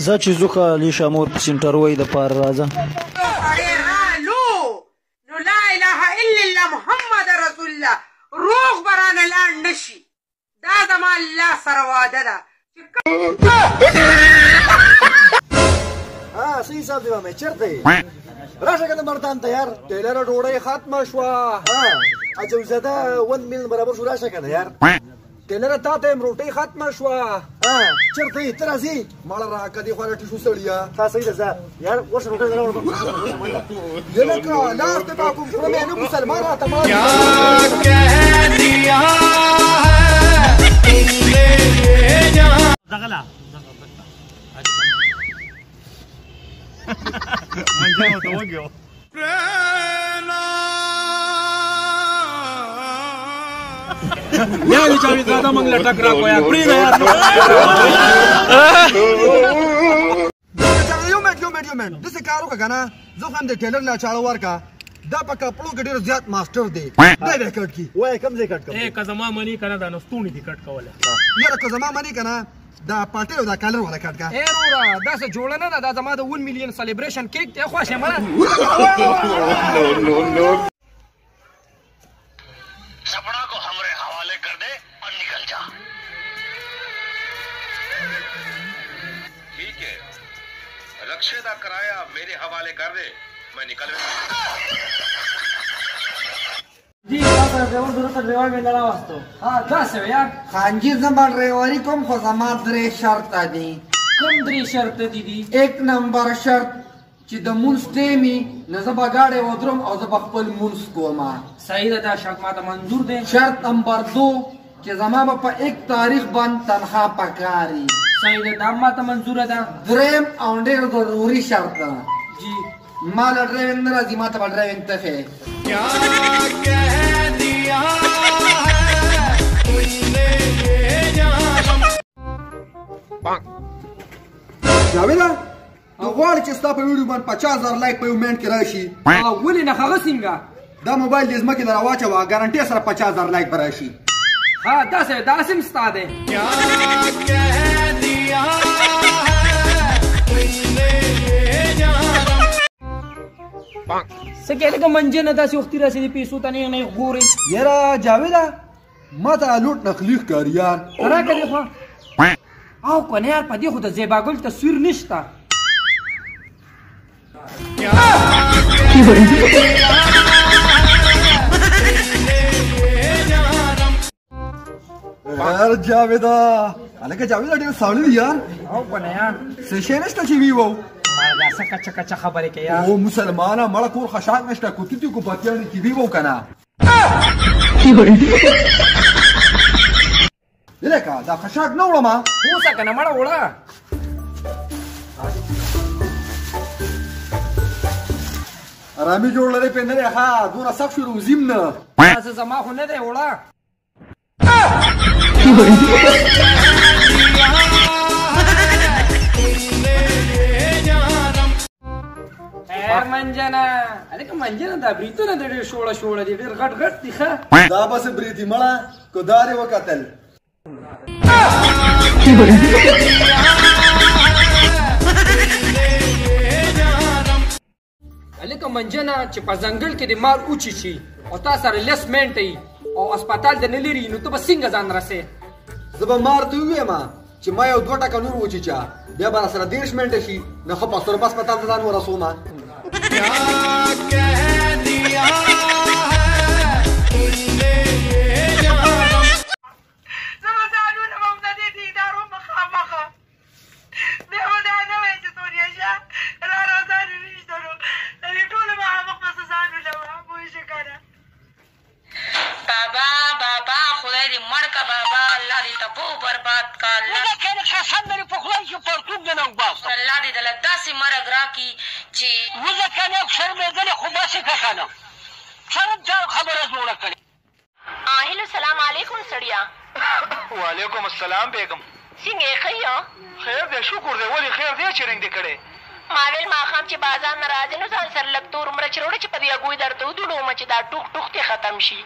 زه چې ځو خالي شامور په سینټروي دپاره راځه. سړی رالو نو لا اله الا الله محمد رسول الله روغ به رانه لاړ نه شي. دا زما الله سره واده ده. صحیح حساب دی مامې چېرته یې؟ راشه که د مردان ته یار ټیلره ډوډۍ ختمه شوه. اجوزده 1 میلیون برابر شو. راشه که نه یار ټیلره تا ته یم روټۍ ختمه شوه. چېرته یې ته راځې ماړه راکه دې خوا ټیشو سړیه. تا صحیح ده ځه یار ورشه روټۍ راوړه. لکه لاس دې تا کوم کړم یې نه مسلمان راته مړه یعنی جاوید زاده موږ له ټک راکویا پرېږده یار. یو منټ داسې کار وکړه که نه زه خو هم د ټیلر له چاړه ورکړه. دا په کپړو کې ډېر زیات ماسټر دی. دا به یې کټ کړي. وایه کوم ځای کټ کړم؟ که زما مني که نه دا نستوڼي دي کټ کوله. یاره که زما مني که نه دا پاټې او دا کالر والا کټ کا. وروره داسې جوړه نه ده دا زما د 1 میلیون سلیبریشن کیک دی خوښ یم. सपना को हमरे हवाले कर दे और निकल जा. ठीक है रक्षे का किराया मेरे हवाले कर दे मैं निकल गया. जी تاسو ډریور ضرورت ډریور مې نه راوستو. داسې یار خانجي زما ډریوري کوم خو زما 3 شرط دي. کوم 3 شرط دي؟ 1 نمبر شرط چې د مونځ ټیم وي نو زه به ګاډی ودرم او زه به خپل مونځ کوم. صحیح ده دا شرط ماته منظور دی. شرط نمبر 2 چې زما به په 1 تاریخ باندې تنخوا پکاري. صحیح ده دا ماته منظوره ده. دریم او ډېر ضروري شرط ده جی ما له ډرایوینګ نه راځي ما ته به ډرایوینګ تخې. جاویده ته غواړې چې ستا په ویډیو باندې 50,000 لایک په یو منټ کې راشي؟ ولې نه هغه څنګه؟ دا موبایل دې ځمکې ته راواچوه ګارنټۍ سره 50,000 لایک به راشي. داسې داسې هم ستا دی. څه کې لکه منجه نه داسې وختي رسېدي پیسو ته نیغ نیغ ګورې. یاره جاویده ما ته لوټ نقلي ښکاري یار. راکه دې خوا او که نه یار په دې خو د زیباګل تصویر نشته. یار جاویده هلکه جاویده ډېر ساړه دي یار. او که نه یار څه شی نشته چې ویوو ماله دا څه کچه کچه خبرې کوې یار. او مسلمانه مړه کور خشاک نشته کوتوتي کو پتیانې کې ویوو که نه. لکه دا خشاک نه وړمه اوسه که نه مړه وړه. ارامي جوړ لرې پې نه دی ښه دونه سخت شو روزیم نه. داسې زما خو نه دی وړه. خیر منجنه هلکه منجنه دا بریتونه د ډېر شوړه شوړه دي ډېر غټ غټ دي ښه. دا بس بریتي مړه که دار یې وکتل. هلکه منجنه چې په ځنګل کې د مار وچیچي او تا سره لس منټه وي او هسپتال د نه لرې نو ته به څنګه ځان رسې؟ زه به مار ته ووایم چې ما یو 2 ټکه نور وچیچه بیا به راسره 30 منټه شي نه ښه په سترګو هسپتال ته ځان ورسومه. بابا خدای دې مړ کا بابا الله دې تبو برباد کا الله دې دله داسې مرګ راکړي چې هلو سلام علیکم سړیا. वालेकुम अस्सलाम बेगम. څنګه یې ښه یو؟ خیر دی شکر دی. ولې خیر دی چې رنګ دې کړی؟ ما ویل ماښام چې بازار نه راځې نو ځان سره لږ تور مرچ راوړه چې په دې اګوی درته ودوړو چې دا ټوک ټوک دې ختم شي.